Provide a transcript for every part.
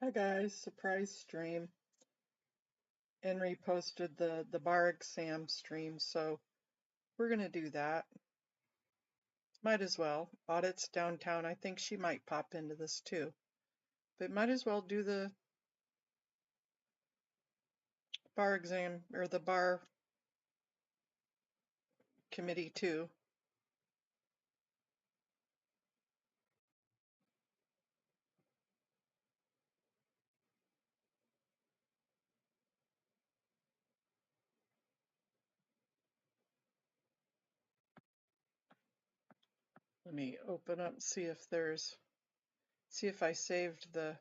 Hi guys, surprise stream. Henry posted the bar exam stream, so we're gonna do that. Might as well. Audit's downtown. I think she might pop into this too. But might as well do the bar exam or the bar committee too. Let me open up, see if I saved the.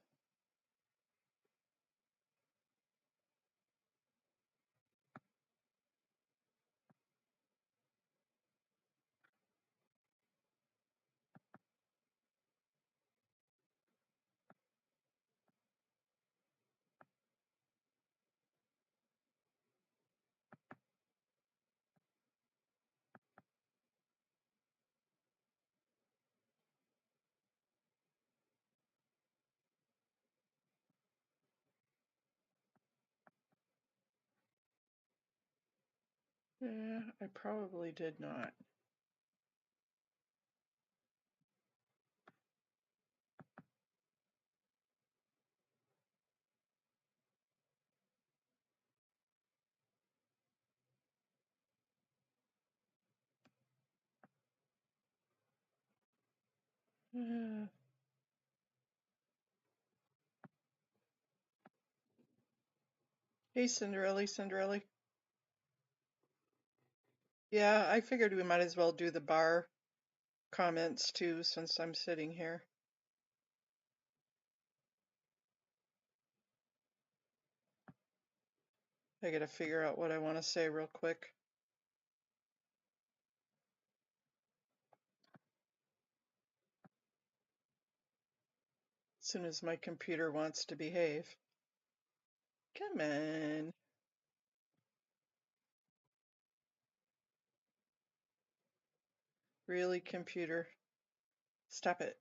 Yeah, I probably did not. Hey Cinderella. Yeah, I figured we might as well do the bar comments too since I'm sitting here. I gotta figure out what I want to say real quick. As soon as my computer wants to behave. Come on. Really, computer? Stop it.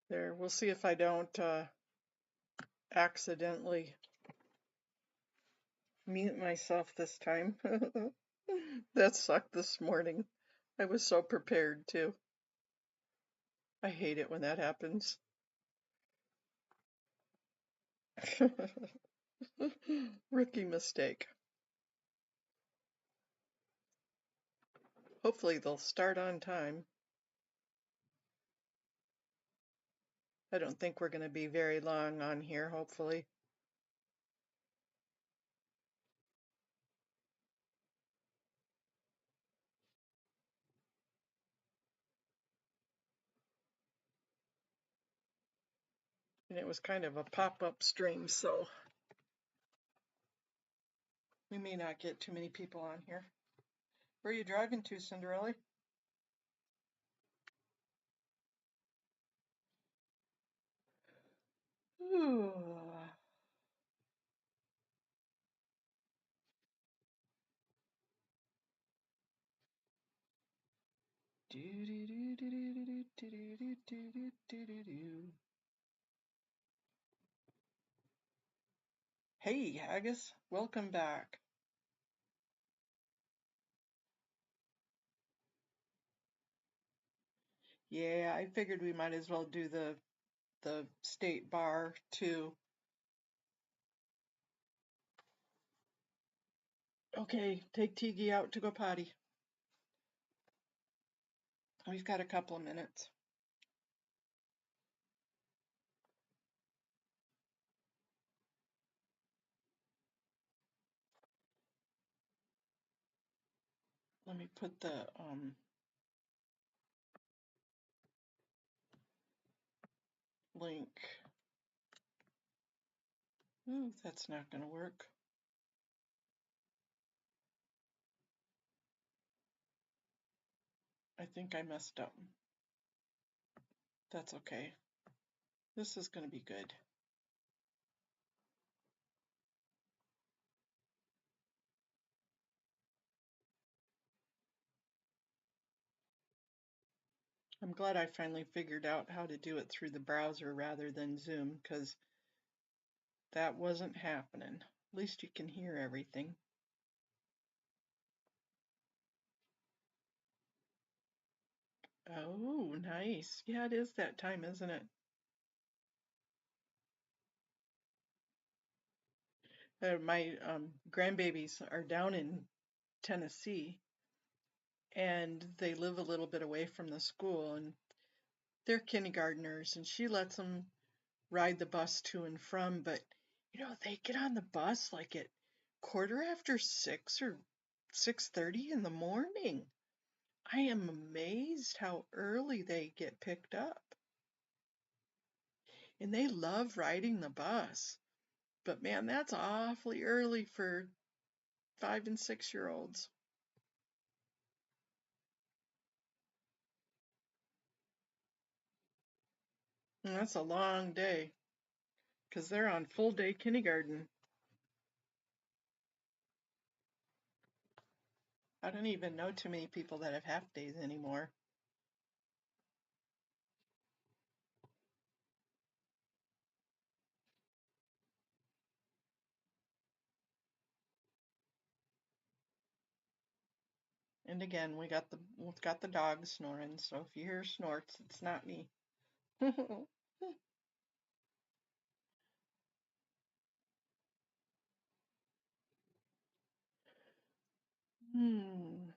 There, we'll see if I don't accidentally mute myself this time. That sucked this morning. I was so prepared too. I hate it when that happens. Rookie mistake. Hopefully they'll start on time. I don't think we're going to be very long on here, hopefully. And it was kind of a pop-up stream, so we may not get too many people on here. Where are you driving to, Cinderella? Ooh. Hey, Haggis, welcome back. Yeah, I figured we might as well do the state bar too. Okay, take Tigi out to go potty. We've got a couple of minutes. Let me put the link. Ooh, that's not gonna work. I think I messed up. That's okay. This is gonna be good. I'm glad I finally figured out how to do it through the browser rather than Zoom, because that wasn't happening. At least you can hear everything. Oh, nice. Yeah, it is that time, isn't it? My grandbabies are down in Tennessee, and they live a little bit away from the school, and they're kindergartners, and she lets them ride the bus to and from, but they get on the bus like at 6:15 or 6:30 in the morning. I am amazed how early they get picked up. And they love riding the bus. But man, that's awfully early for 5 and 6 year olds. And that's a long day because they're on full day kindergarten. I don't even know too many people that have half days anymore. And again, we've got the dog snoring, so if you hear snorts, it's not me. Hmm.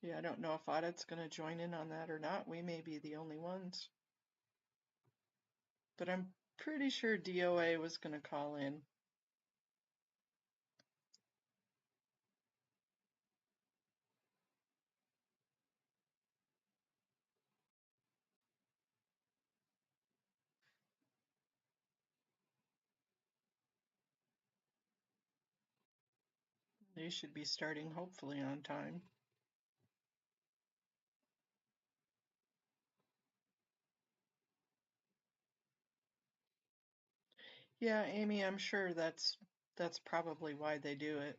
Yeah, I don't know if Audit's going to join in on that or not. We may be the only ones. But I'm pretty sure DOA was going to call in. They should be starting hopefully on time. Yeah, Amy, I'm sure that's probably why they do it.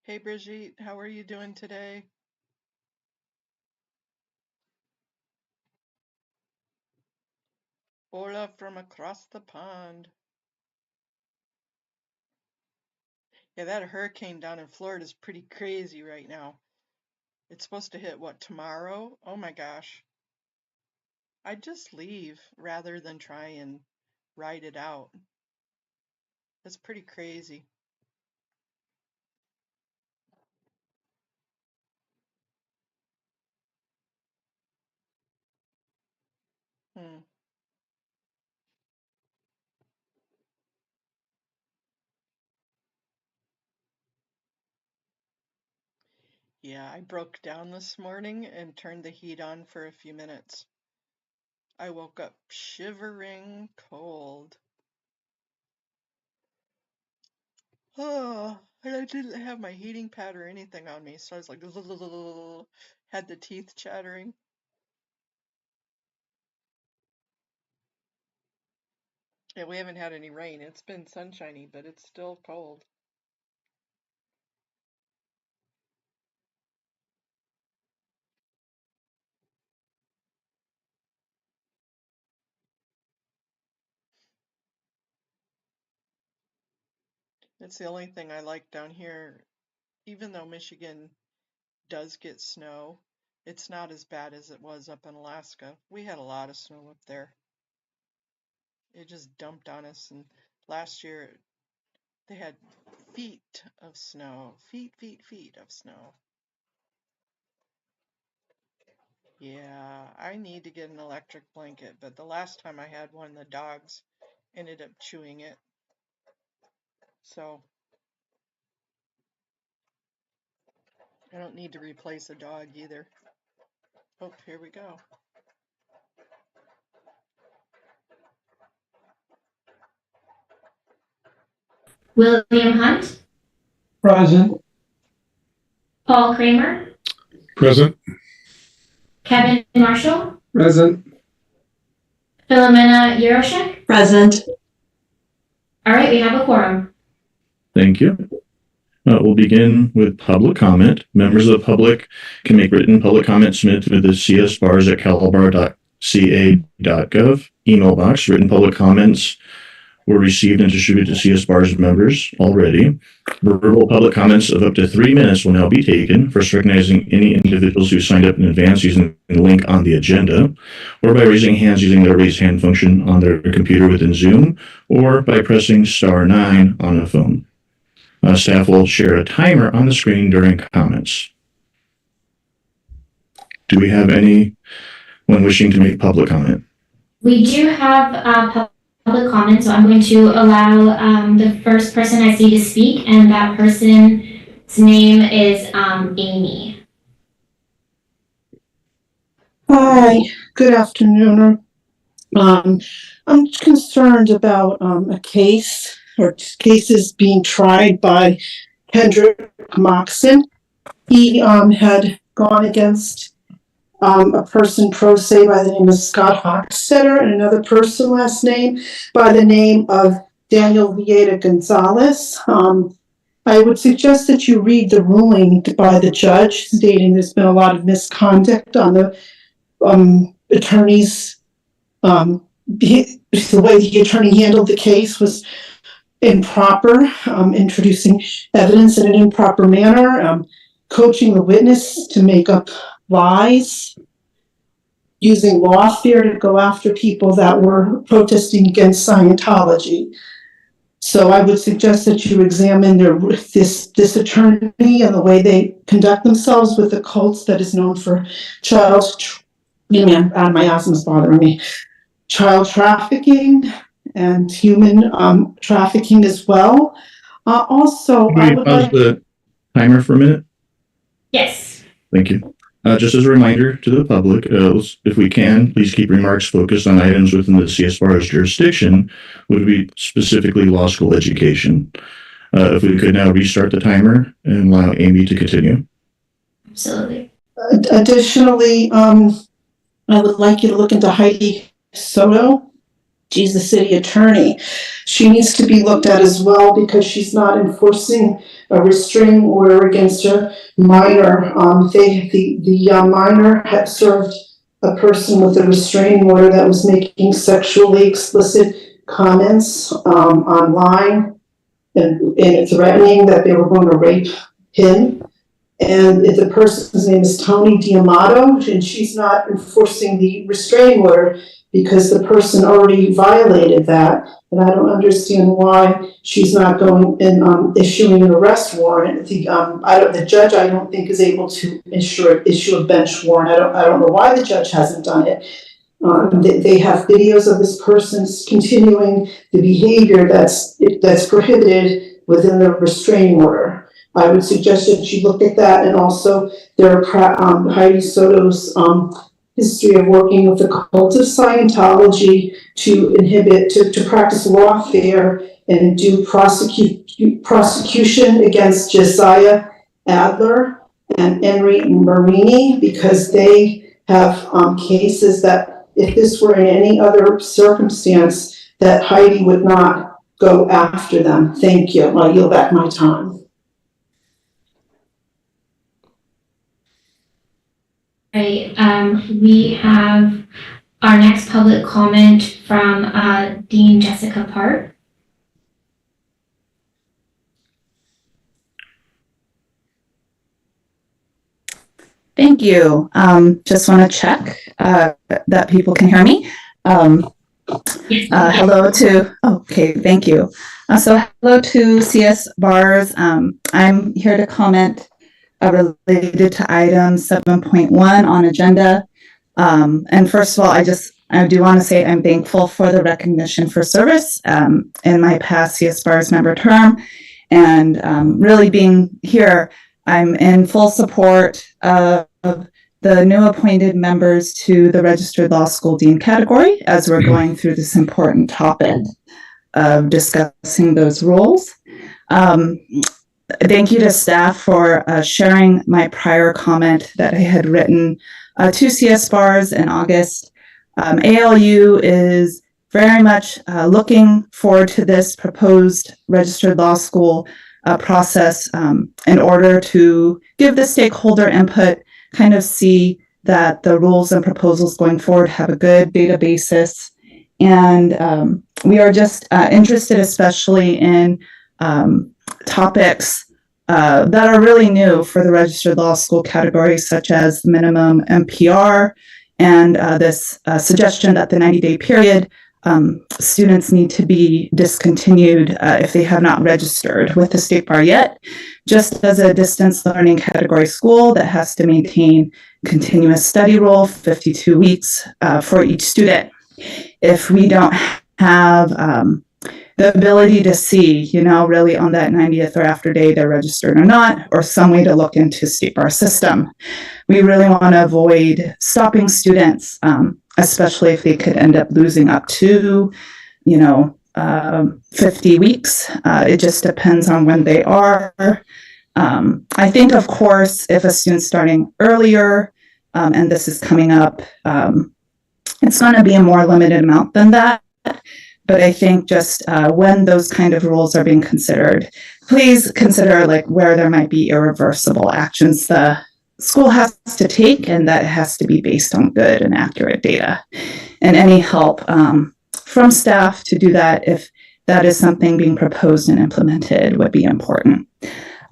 Hey Brigitte, how are you doing today? Ola from across the pond. Yeah, that hurricane down in Florida is pretty crazy right now. It's supposed to hit what, tomorrow? Oh my gosh. I'd just leave rather than try and ride it out. It's pretty crazy. Hmm. Yeah, I broke down this morning and turned the heat on for a few minutes. I woke up shivering cold. Oh, and I didn't have my heating pad or anything on me, so I was like, Had the teeth chattering. Yeah, we haven't had any rain. It's been sunshiny, but it's still cold. That's the only thing I like down here. Even though Michigan does get snow, it's not as bad as it was up in Alaska. We had a lot of snow up there. It just dumped on us, and last year they had feet of snow. Feet of snow. Yeah, I need to get an electric blanket, but the last time I had one, the dogs ended up chewing it. So I don't need to replace a dog either. Oh, here we go. William Hunt, Present. Paul Kramer, Present. Kevin Marshall, Present. Philomena Yaroshek. Present. All right, we have a quorum. Thank you. We'll begin with public comment. Members of the public can make written public comments submitted to the csbars@calbar.ca.gov email box. Written public comments were received and distributed to CSBAR's members already. Verbal public comments of up to 3 minutes will now be taken. First, recognizing any individuals who signed up in advance using the link on the agenda, or by raising hands using the raise hand function on their computer within Zoom, or by pressing *9 on a phone. Staff will share a timer on the screen during comments. Do we have anyone wishing to make public comment? We do have public comment, so I'm going to allow the first person I see to speak, and that person's name is Amy. Hi, good afternoon. I'm concerned about a case or cases being tried by Kendrick Moxon. He had gone against a person pro se by the name of Scott Hochstetter and another person last name by the name of Daniel Vieta Gonzalez. I would suggest that you read the ruling by the judge stating there's been a lot of misconduct on the attorney's the way the attorney handled the case was improper, introducing evidence in an improper manner, coaching the witness to make up lies, using lawfare to go after people that were protesting against Scientology. So I would suggest that you examine this attorney and the way they conduct themselves with the cults that is known for my asthma's bothering me. Child trafficking and human trafficking as well. Also, Can we pause the timer for a minute? Yes. Thank you. Just as a reminder to the public, if we can, please keep remarks focused on items within the CSBAR's jurisdiction, would be specifically law school education. If we could now restart the timer and allow Amy to continue. Absolutely. Additionally, I would like you to look into Heidi Soto. She's the city attorney. She needs to be looked at as well because she's not enforcing a restraining order against a minor. The minor had served a person with a restraining order that was making sexually explicit comments online and threatening that they were going to rape him. And the person's name is Tony D'Amato, and she's not enforcing the restraining order because the person already violated that. And I don't understand why she's not going and issuing an arrest warrant. The judge, I don't think, is able to issue a bench warrant. I don't know why the judge hasn't done it. They have videos of this person's continuing the behavior that's prohibited within the restraining order. I would suggest that you look at that, and also there are Heidi Soto's history of working with the cult of Scientology to practice lawfare and do prosecution against Josiah Adler and Henry Marini, because they have cases that if this were in any other circumstance, that Heidi would not go after them. Thank you. I'll yield back my time. Right. We have our next public comment from Dean Jessica Park. Thank you. Just want to check that people can hear me. Hello to, okay, thank you. So hello to CS Bars. I'm here to comment related to item 7.1 on agenda. And first of all, I do want to say I'm thankful for the recognition for service in my past CS Bars member term. And really being here, I'm in full support of the new appointed members to the Registered Law School Dean category as we're going through this important topic of discussing those roles. Thank you to staff for sharing my prior comment that I had written to CS Bars in August. ALU is very much looking forward to this proposed Registered Law School process in order to give the stakeholder input, kind of see that the rules and proposals going forward have a good data basis. And we are just interested especially in topics that are really new for the Registered Law School category, such as minimum MPR and this suggestion that the 90-day period students need to be discontinued if they have not registered with the State Bar yet, just as a distance learning category school that has to maintain continuous study rule, 52 weeks for each student. If we don't have the ability to see, really on that 90th or after day they're registered or not, or some way to look into State Bar system, we really want to avoid stopping students, especially if they could end up losing up to, 50 weeks. It just depends on when they are. I think, of course, if a student's starting earlier, and this is coming up, it's going to be a more limited amount than that. But I think just when those kind of rules are being considered, please consider where there might be irreversible actions the school has to take, and that has to be based on good and accurate data. And any help from staff to do that, if that is something being proposed and implemented, would be important.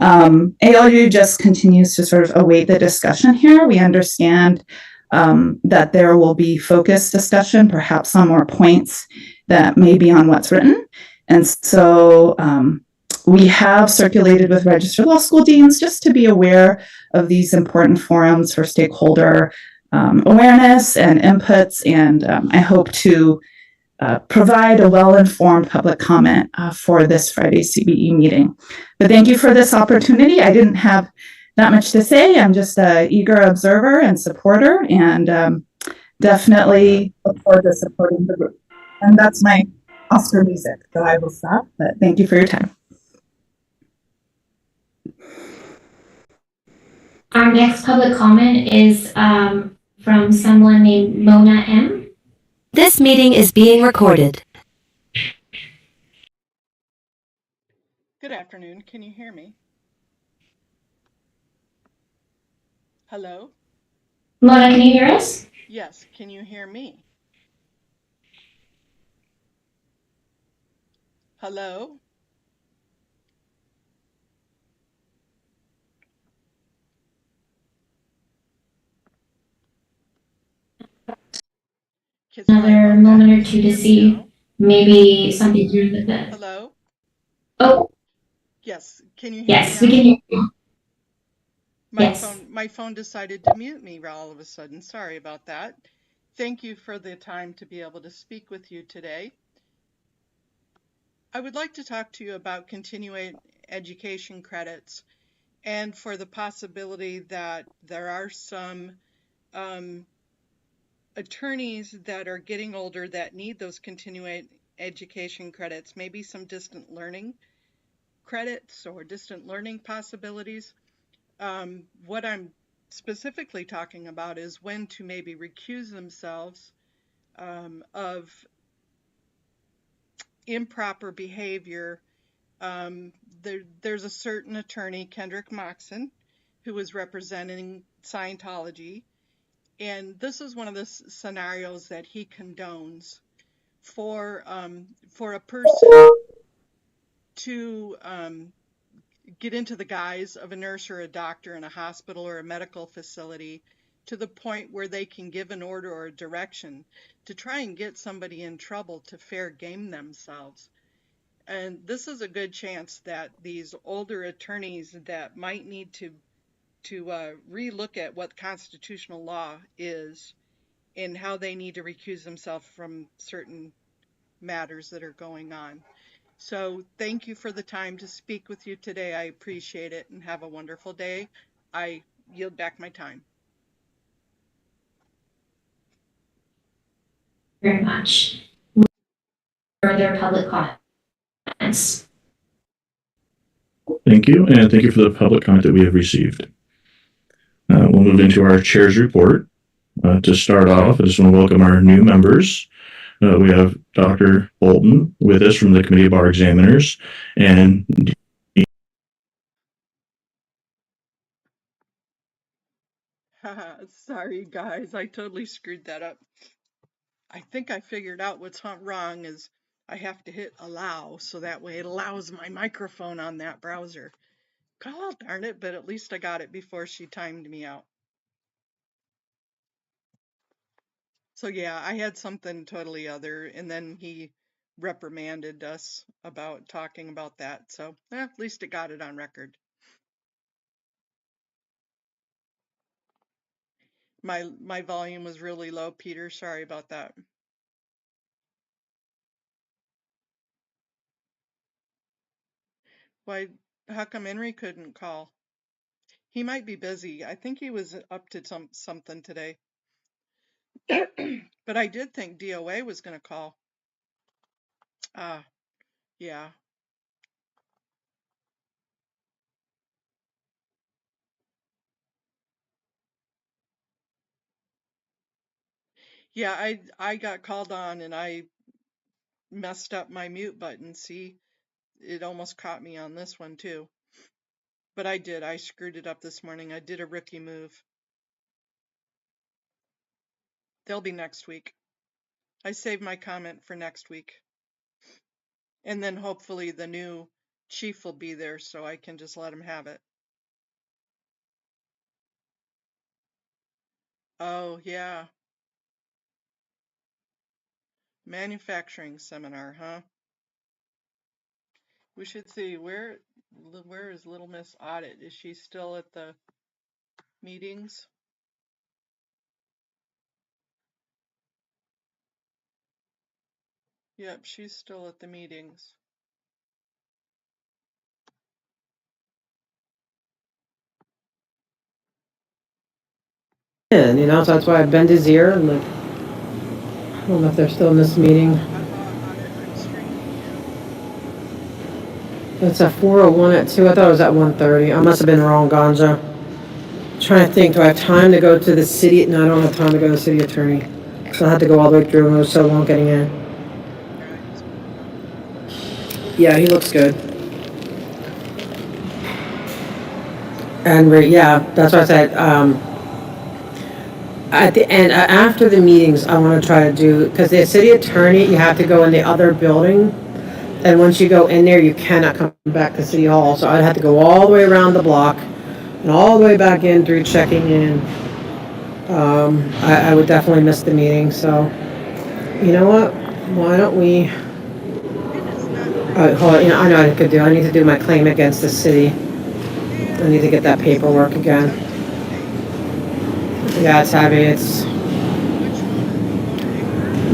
ALU just continues to sort of await the discussion here. We understand that there will be focused discussion, perhaps on more points that may be on what's written. And so we have circulated with Registered Law School Deans just to be aware of these important forums for stakeholder awareness and inputs. And I hope to provide a well-informed public comment for this Friday's CBE meeting. But thank you for this opportunity. I didn't have that much to say. I'm just an eager observer and supporter, and definitely look forward to supporting the group. And that's my Oscar music, so I will stop. But thank you for your time. Our next public comment is from someone named Mona M. This meeting is being recorded. Good afternoon. Can you hear me? Hello? Mona, can you hear us? Yes. Can you hear me? Hello? Another moment or two to see maybe something's wrong with it. Hello? Oh. Yes. Can you hear yes, me now? We can hear you. My phone decided to mute me all of a sudden. Sorry about that. Thank you for the time to be able to speak with you today. I would like to talk to you about continuing education credits and for the possibility that there are some attorneys that are getting older that need those continuing education credits, maybe some distant learning credits or distant learning possibilities. What I'm specifically talking about is when to maybe recuse themselves of improper behavior. There's a certain attorney, Kendrick Moxon, who was representing Scientology, and this is one of the scenarios that he condones for a person to get into the guise of a nurse or a doctor in a hospital or a medical facility to the point where they can give an order or a direction to try and get somebody in trouble to fair game themselves. And this is a good chance that these older attorneys that might need to relook at what constitutional law is and how they need to recuse themselves from certain matters that are going on. So thank you for the time to speak with you today. I appreciate it, and have a wonderful day. I yield back my time. Very much. Further public comments? Thank you, and thank you for the public comment that we have received. We'll move into our chair's report. To start off, I just want to welcome our new members. We have Dr. Bolton with us from the Committee of Bar Examiners, and Sorry, guys, I totally screwed that up. I think I figured out what's wrong is I have to hit allow, so that way it allows my microphone on that browser. God darn it, but at least I got it before she timed me out. So yeah, I had something totally other, and then he reprimanded us about talking about that. So at least it got it on record. My volume was really low, Peter. Sorry about that. Why, how come Henry couldn't call? He might be busy. I think he was up to something today. But I did think DOA was going to call. Yeah. Yeah, I got called on and I messed up my mute button. See, it almost caught me on this one too. But I did. I screwed it up this morning. I did a rookie move. They'll be next week. I saved my comment for next week. And then hopefully the new chief will be there so I can just let him have it. Oh, yeah. Manufacturing seminar, huh? We should see where is Little Miss Audit? Is she still at the meetings? Yep, she's still at the meetings. And so that's why I bend his ear and like, I don't know if they're still in this meeting. It's at 4:01 at 2. I thought it was at 1:30. I must have been wrong, Ganja. Trying to think, do I have time to go to the city? No, I don't have time to go to the city attorney. So I had to go all the way through and it was so long getting in. Yeah, he looks good. And yeah, that's what I said. At the end, after the meetings, I want to try to do, because the city attorney, you have to go in the other building. And once you go in there, you cannot come back to City Hall. So I'd have to go all the way around the block and all the way back in through checking in. I would definitely miss the meeting. So, you know what? Why don't we? Hold on, I know I could do. I need to do my claim against the city. I need to get that paperwork again. Yeah, it's heavy.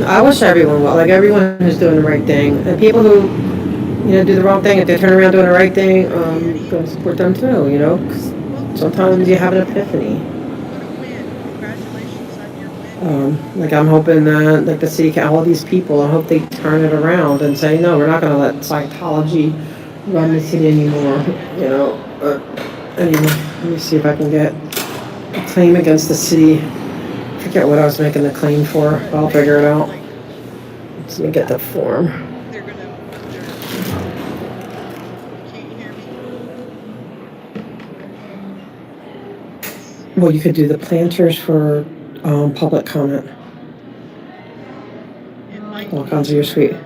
I wish everyone will. Like everyone who's doing the right thing. And people who, do the wrong thing, if they turn around doing the right thing, go support them too, 'cause sometimes you have an epiphany. Like I'm hoping that, like the city, all these people, I hope they turn it around and say, no, we're not going to let Scientology run the city anymore, Anyway, let me see if I can get a claim against the city. I forget what I was making the claim for, but I'll figure it out. Let me get the form. They're gonna put their. Can't you hear me? Let's see. Well, you could do the planters for public comment. It might All be kinds of your suite.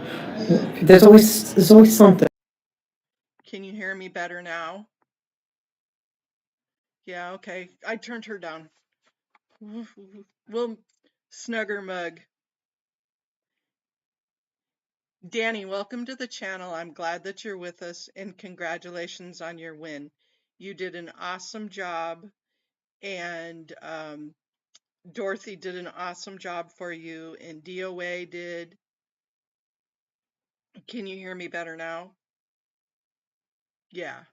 those. There's always something. Can you hear me better now? Yeah, okay. I turned her down. Well, snugger mug. Danny, welcome to the channel. I'm glad that you're with us and congratulations on your win. You did an awesome job and Dorothy did an awesome job for you and DOA did. Can you hear me better now? Yeah.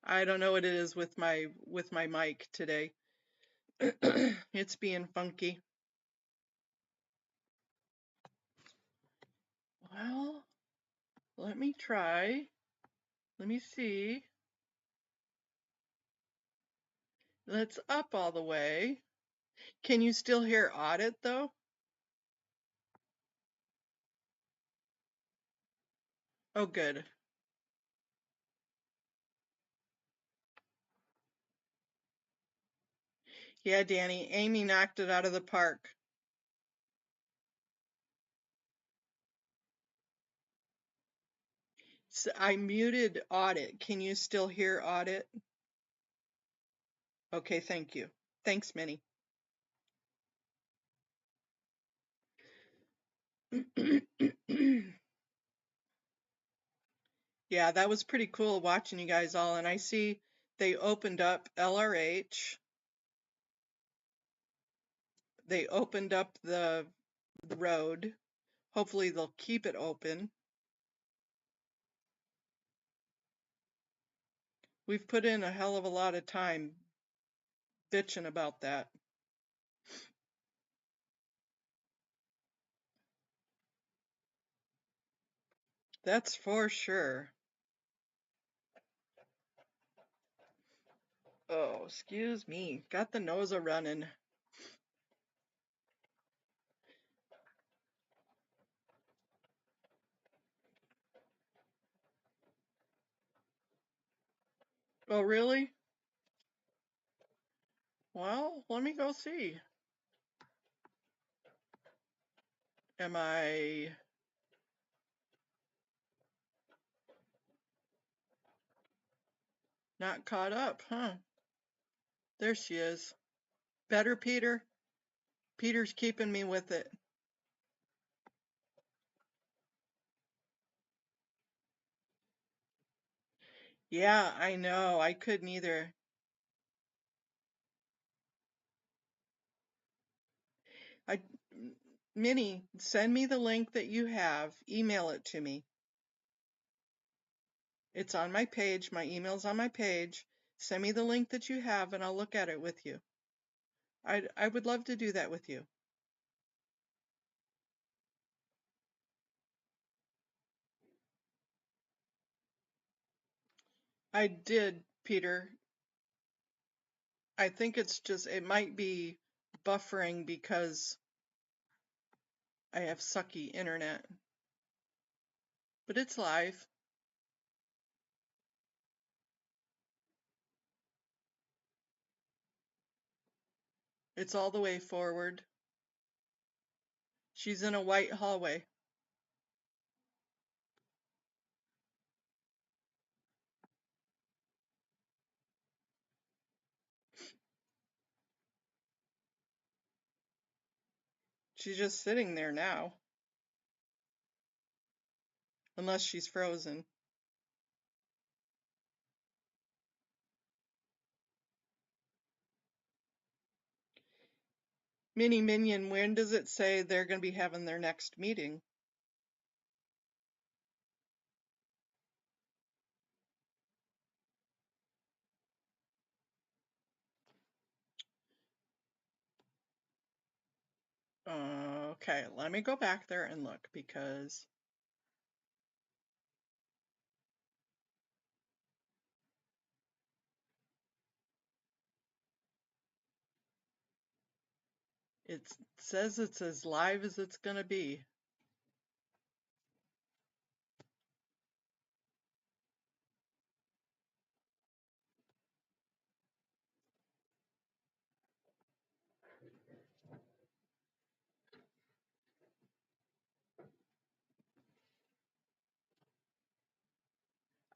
I don't know what it is with my mic today. It's being funky. Well, let me try. Let me see. Let's up all the way. Can you still hear audit though? Oh, good. Yeah, Danny, Amy knocked it out of the park. So I muted audit. Can you still hear audit? Okay, thank you. Thanks, Minnie. Yeah, that was pretty cool watching you guys all. And I see they opened up LRH. They opened up the road. Hopefully they'll keep it open. We've put in a hell of a lot of time bitching about that. That's for sure. Oh, excuse me. Got the nose a running. Oh, really? Well, let me go see. Am I... not caught up, huh? There she is. Better, Peter? Peter's keeping me with it. Yeah, I know. I couldn't either. Minnie, send me the link that you have. Email it to me. It's on my page. My email's on my page. Send me the link that you have and I'll look at it with you. I would love to do that with you. I did, Peter. I think it's just, it might be buffering because I have sucky internet. But it's live. It's all the way forward. She's in a white hallway. She's just sitting there now. Unless she's frozen. Minnie Minion, when does it say they're going to be having their next meeting? Okay, let me go back there and look because It says it's as live as it's gonna be.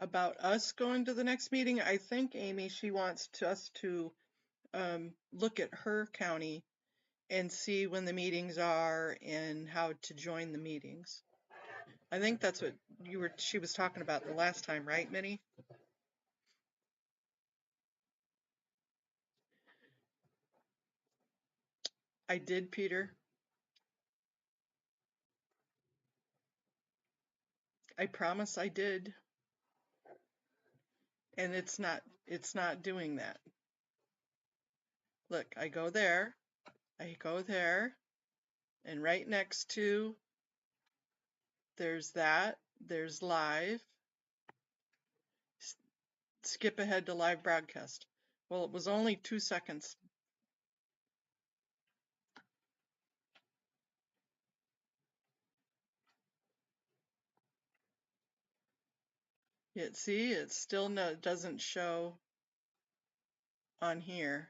About us going to the next meeting, I think Amy, she wants us to look at her county and see when the meetings are and how to join the meetings. I think that's what she was talking about the last time, right, Minnie? I did, Peter. I promise I did. And it's not doing that. Look, I go there, and right next to, there's live, skip ahead to live broadcast. Well, it was only 2 seconds. Yet see, it still doesn't show on here.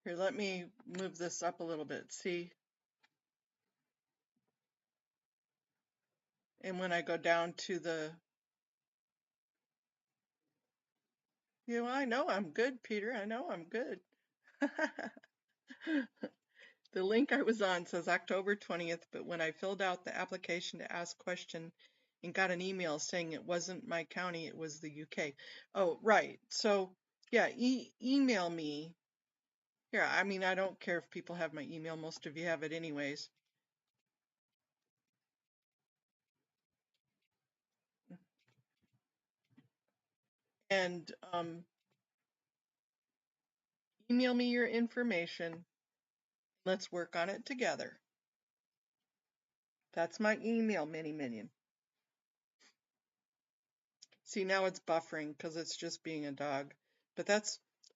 Here, let me move this up a little bit, see? And when I go down to I know I'm good, Peter, I know I'm good. The link I was on says October 20th, but when I filled out the application to ask question and got an email saying it wasn't my county, it was the UK. Oh, right. So, yeah, email me. Here, I mean, I don't care if people have my email. Most of you have it anyways. And email me your information. Let's work on it together. That's my email, Mini Minion. See, now it's buffering because it's just being a dog. But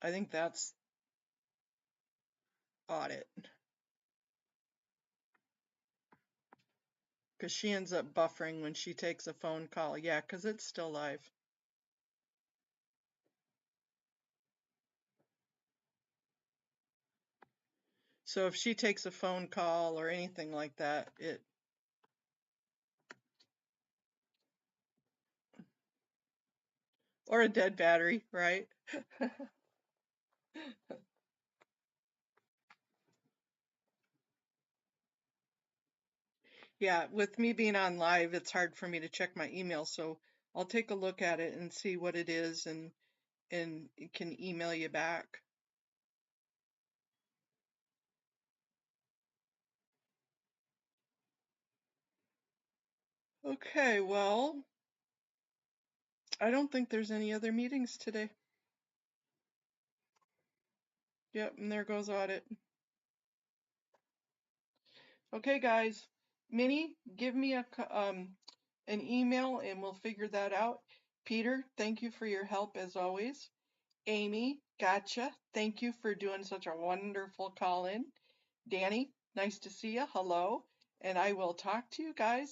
I think that's audit. Because she ends up buffering when she takes a phone call. Yeah, because it's still live. So if she takes a phone call or anything like that, or a dead battery, right? Yeah, with me being on live, it's hard for me to check my email, so I'll take a look at it and see what it is and can email you back. Okay, well, I don't think there's any other meetings today. Yep, and there goes audit. Okay, guys, Minnie, give me an email and we'll figure that out. Peter, thank you for your help as always. Amy, gotcha. Thank you for doing such a wonderful call in. Danny, nice to see you. Hello. And I will talk to you guys